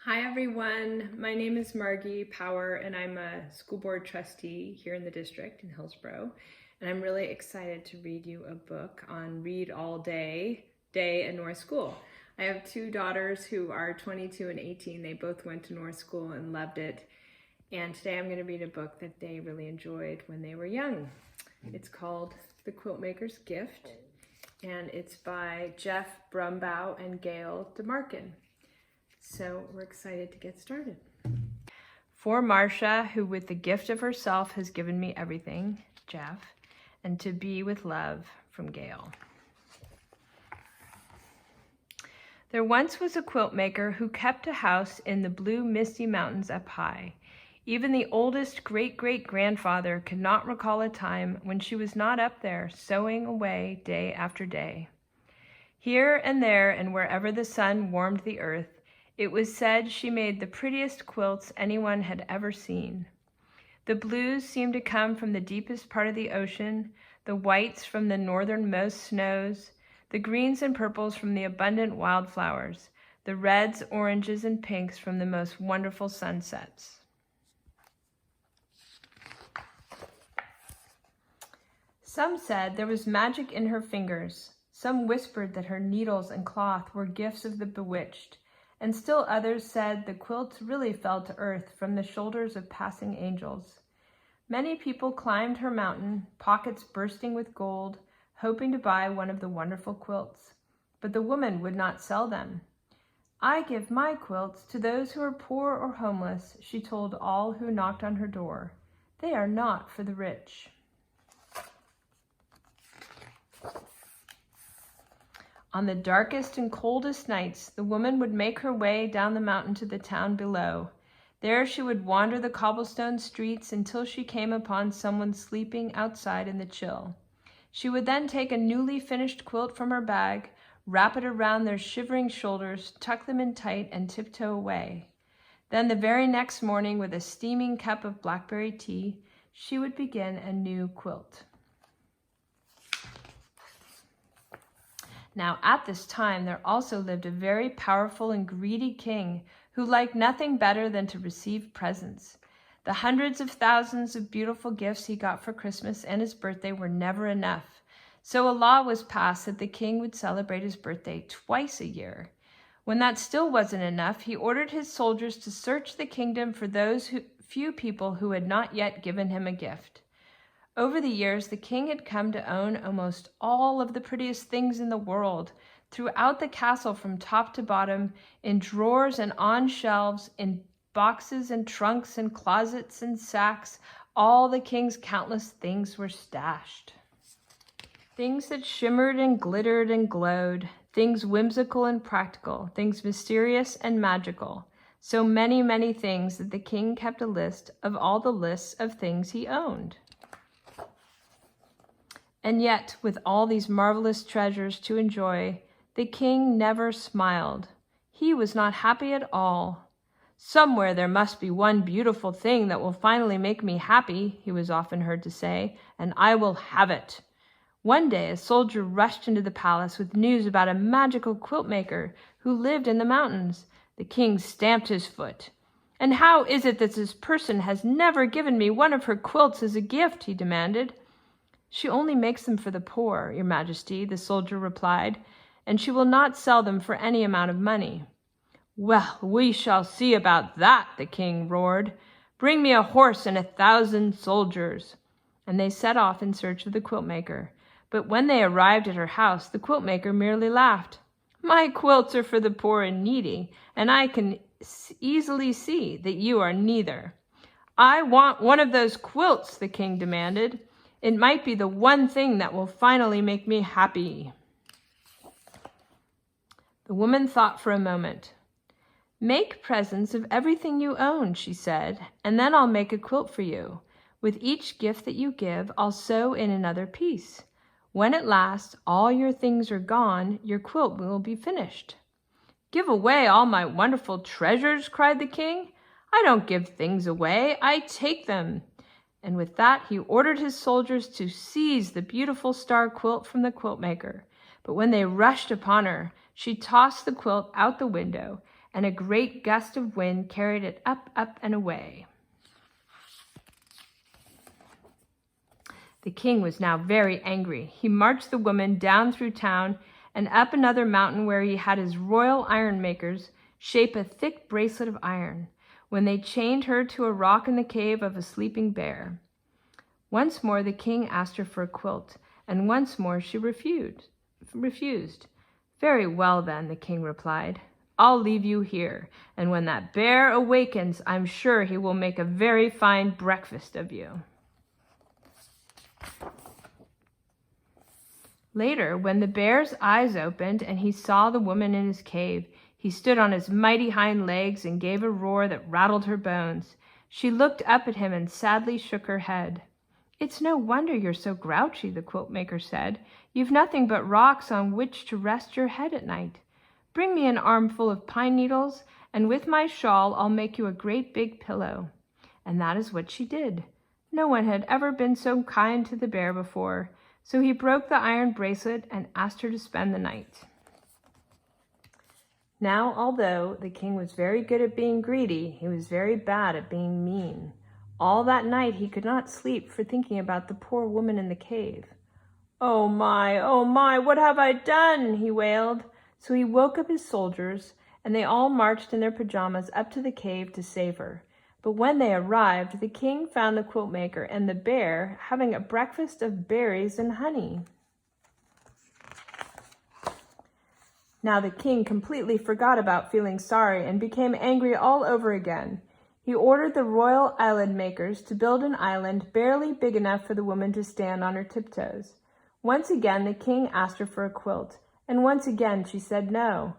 Hi everyone, my name is Margi Power and I'm a school board trustee here in the district in Hillsborough. And I'm really excited to read you a book on Read All Day at North School. I have two daughters who are 22 and 18. They both went to North School and loved it. And today I'm going to read a book that they really enjoyed when they were young. It's called The Quiltmaker's Gift, and it's by Jeff Brumbaugh and Gail DeMarkin. So we're excited to get started. For Marcia, who with the gift of herself has given me everything, Jeff, and to be with love, from Gail. There once was a quilt maker who kept a house in the blue misty mountains up high. Even the oldest great-great-grandfather could not recall a time when she was not up there sewing away day after day. Here and there and wherever the sun warmed the earth, it was said she made the prettiest quilts anyone had ever seen. The blues seemed to come from the deepest part of the ocean, the whites from the northernmost snows, the greens and purples from the abundant wildflowers, the reds, oranges, and pinks from the most wonderful sunsets. Some said there was magic in her fingers. Some whispered that her needles and cloth were gifts of the bewitched. And still others said the quilts really fell to earth from the shoulders of passing angels. Many people climbed her mountain, pockets bursting with gold, hoping to buy one of the wonderful quilts. But the woman would not sell them. "I give my quilts to those who are poor or homeless," she told all who knocked on her door. "They are not for the rich." On the darkest and coldest nights, the woman would make her way down the mountain to the town below. There she would wander the cobblestone streets until she came upon someone sleeping outside in the chill. She would then take a newly finished quilt from her bag, wrap it around their shivering shoulders, tuck them in tight, and tiptoe away. Then the very next morning, with a steaming cup of blackberry tea, she would begin a new quilt. Now at this time there also lived a very powerful and greedy king who liked nothing better than to receive presents. The hundreds of thousands of beautiful gifts he got for Christmas and his birthday were never enough. So a law was passed that the king would celebrate his birthday twice a year. When that still wasn't enough, he ordered his soldiers to search the kingdom for those few people who had not yet given him a gift. Over the years, the king had come to own almost all of the prettiest things in the world, throughout the castle from top to bottom, in drawers and on shelves, in boxes and trunks and closets and sacks. All the king's countless things were stashed. Things that shimmered and glittered and glowed, things whimsical and practical, things mysterious and magical. So many, many things that the king kept a list of all the lists of things he owned. And yet, with all these marvelous treasures to enjoy, the king never smiled. He was not happy at all. "Somewhere there must be one beautiful thing that will finally make me happy," he was often heard to say, "and I will have it." One day, a soldier rushed into the palace with news about a magical quilt maker who lived in the mountains. The king stamped his foot. "And how is it that this person has never given me one of her quilts as a gift?" he demanded. "She only makes them for the poor, Your Majesty," the soldier replied, "and she will not sell them for any amount of money." "Well, we shall see about that," the king roared. "Bring me a horse and 1,000 soldiers." And they set off in search of the quiltmaker. But when they arrived at her house, the quiltmaker merely laughed. "My quilts are for the poor and needy, and I can easily see that you are neither." "I want one of those quilts," the king demanded. "It might be the one thing that will finally make me happy." The woman thought for a moment. "Make presents of everything you own," she said, "and then I'll make a quilt for you. With each gift that you give, I'll sew in another piece. When at last all your things are gone, your quilt will be finished." "Give away all my wonderful treasures?" cried the king. "I don't give things away, I take them." And with that, he ordered his soldiers to seize the beautiful star quilt from the quiltmaker. But when they rushed upon her, she tossed the quilt out the window, and a great gust of wind carried it up, up, and away. The king was now very angry. He marched the woman down through town and up another mountain where he had his royal iron makers shape a thick bracelet of iron, when they chained her to a rock in the cave of a sleeping bear. Once more the king asked her for a quilt, and once more she refused. Very well then, the king replied. I'll leave you here, and when that bear awakens, I'm sure he will make a very fine breakfast of you. Later, when the bear's eyes opened and he saw the woman in his cave, he stood on his mighty hind legs and gave a roar that rattled her bones. She looked up at him and sadly shook her head. It's no wonder you're so grouchy, the quiltmaker said. You've nothing but rocks on which to rest your head at night. Bring me an armful of pine needles, and with my shawl I'll make you a great big pillow. And that is what she did. No one had ever been so kind to the bear before, so he broke the iron bracelet and asked her to spend the night. Now, although the king was very good at being greedy, he was very bad at being mean. All that night he could not sleep for thinking about the poor woman in the cave. Oh my, what have I done?" he wailed. So he woke up his soldiers, and they all marched in their pajamas up to the cave to save her. But when they arrived, the king found the quiltmaker and the bear having a breakfast of berries and honey. Now the king completely forgot about feeling sorry and became angry all over again. He ordered the royal island makers to build an island barely big enough for the woman to stand on her tiptoes. Once again the king asked her for a quilt, and once again she said no.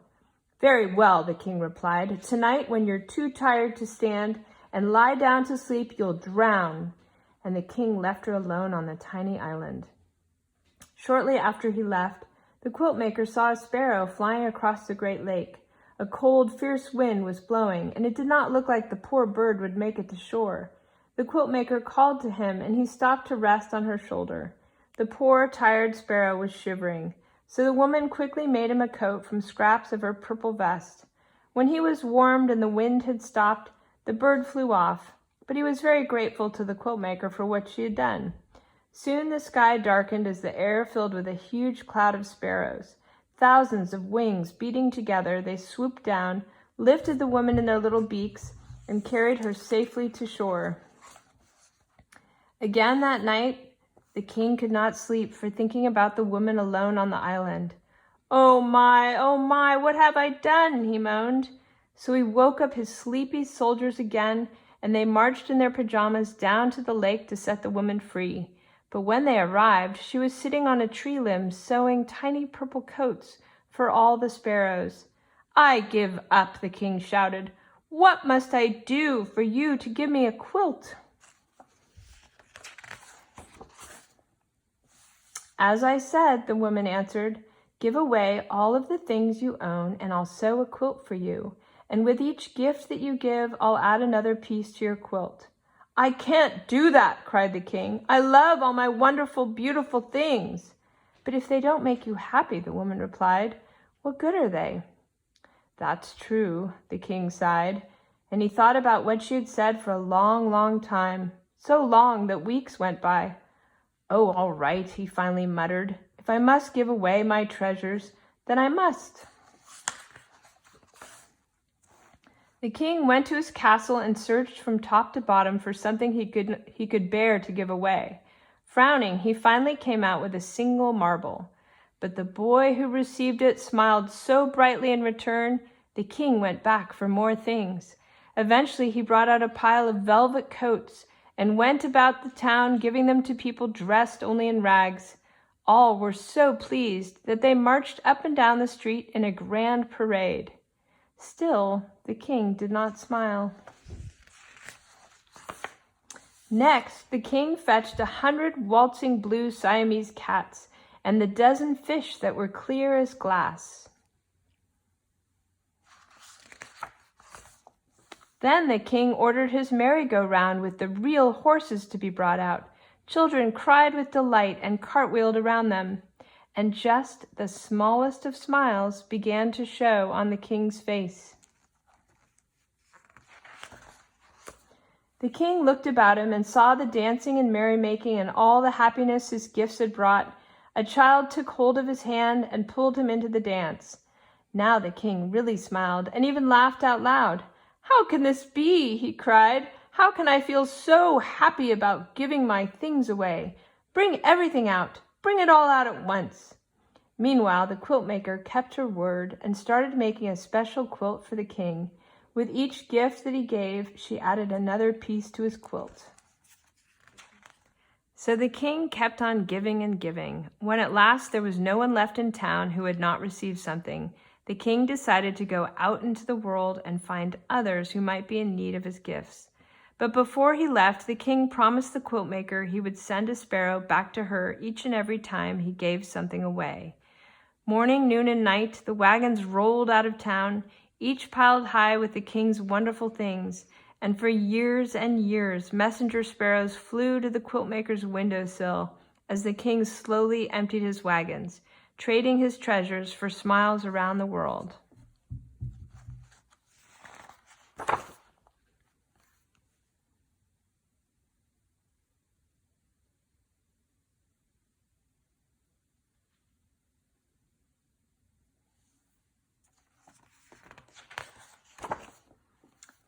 "Very well," the king replied. "Tonight, when you're too tired to stand and lie down to sleep, you'll drown." And the king left her alone on the tiny island. Shortly after he left, the quiltmaker saw a sparrow flying across the great lake. A cold, fierce wind was blowing, and it did not look like the poor bird would make it to shore. The quiltmaker called to him, and he stopped to rest on her shoulder. The poor, tired sparrow was shivering, so the woman quickly made him a coat from scraps of her purple vest. When he was warmed and the wind had stopped, the bird flew off, but he was very grateful to the quiltmaker for what she had done. Soon the sky darkened as the air filled with a huge cloud of sparrows. Thousands of wings beating together, they swooped down, lifted the woman in their little beaks, and carried her safely to shore. Again that night, the king could not sleep for thinking about the woman alone on the island. Oh my, what have I done?" he moaned. So he woke up his sleepy soldiers again, and they marched in their pajamas down to the lake to set the woman free. But when they arrived, she was sitting on a tree limb sewing tiny purple coats for all the sparrows. "I give up," the king shouted. "What must I do for you to give me a quilt?" "As I said," the woman answered, "give away all of the things you own, and I'll sew a quilt for you. And with each gift that you give, I'll add another piece to your quilt." "I can't do that," cried the king. "I love all my wonderful, beautiful things." "But if they don't make you happy," the woman replied, "what good are they?" "That's true," the king sighed, and he thought about what she had said for a long, long time, so long that weeks went by. "Oh, all right," he finally muttered. "If I must give away my treasures, then I must." The king went to his castle and searched from top to bottom for something he could bear to give away. Frowning, he finally came out with a single marble. But the boy who received it smiled so brightly in return, the king went back for more things. Eventually, he brought out a pile of velvet coats and went about the town giving them to people dressed only in rags. All were so pleased that they marched up and down the street in a grand parade. Still, the king did not smile. Next, the king fetched 100 waltzing blue Siamese cats and the dozen fish that were clear as glass. Then the king ordered his merry-go-round with the real horses to be brought out. Children cried with delight and cartwheeled around them. And just the smallest of smiles began to show on the king's face. The king looked about him and saw the dancing and merrymaking and all the happiness his gifts had brought. A child took hold of his hand and pulled him into the dance. Now the king really smiled and even laughed out loud. "How can this be?" he cried. "How can I feel so happy about giving my things away? Bring everything out. Bring it all out at once." Meanwhile, the quiltmaker kept her word and started making a special quilt for the king. With each gift that he gave, she added another piece to his quilt. So the king kept on giving and giving. When at last there was no one left in town who had not received something, the king decided to go out into the world and find others who might be in need of his gifts. But before he left, the king promised the quiltmaker he would send a sparrow back to her each and every time he gave something away. Morning, noon, and night, the wagons rolled out of town, each piled high with the king's wonderful things, and for years and years, messenger sparrows flew to the quiltmaker's windowsill as the king slowly emptied his wagons, trading his treasures for smiles around the world.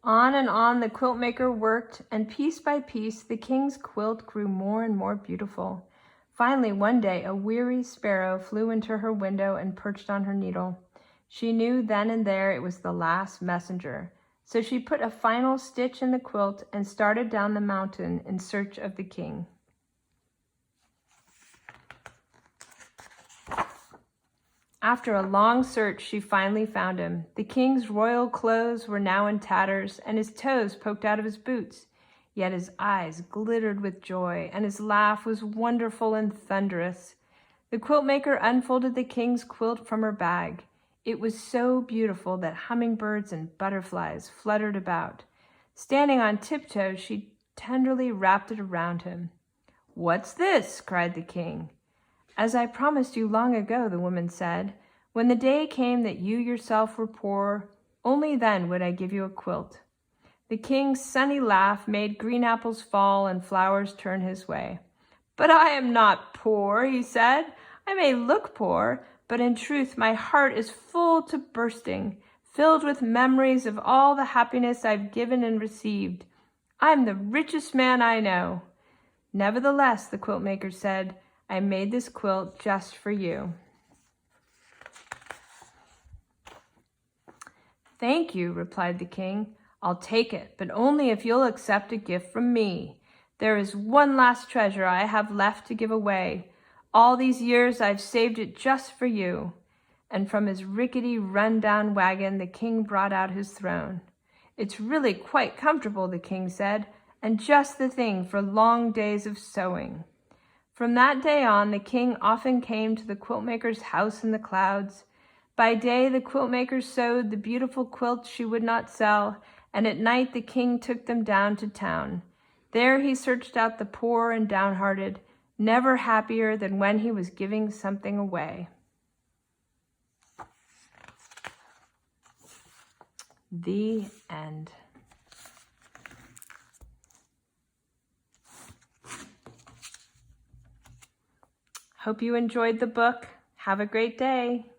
On and on the quiltmaker worked, and piece by piece the king's quilt grew more and more beautiful. Finally, one day, a weary sparrow flew into her window and perched on her needle. She knew then and there it was the last messenger, so she put a final stitch in the quilt and started down the mountain in search of the king. After a long search, she finally found him. The king's royal clothes were now in tatters, and his toes poked out of his boots. Yet his eyes glittered with joy, and his laugh was wonderful and thunderous. The quiltmaker unfolded the king's quilt from her bag. It was so beautiful that hummingbirds and butterflies fluttered about. Standing on tiptoe, she tenderly wrapped it around him. "What's this?" cried the king. "As I promised you long ago," the woman said, "when the day came that you yourself were poor, only then would I give you a quilt." The king's sunny laugh made green apples fall and flowers turn his way. "But I am not poor," he said. "I may look poor, but in truth my heart is full to bursting, filled with memories of all the happiness I've given and received. I'm the richest man I know." "Nevertheless," the quiltmaker said, "I made this quilt just for you." "Thank you," replied the king. "I'll take it, but only if you'll accept a gift from me. There is one last treasure I have left to give away. All these years I've saved it just for you." And from his rickety, run-down wagon, the king brought out his throne. "It's really quite comfortable," the king said, "and just the thing for long days of sewing." From that day on, the king often came to the quiltmaker's house in the clouds. By day, the quiltmaker sewed the beautiful quilts she would not sell, and at night the king took them down to town. There he searched out the poor and downhearted, never happier than when he was giving something away. The end. Hope you enjoyed the book. Have a great day.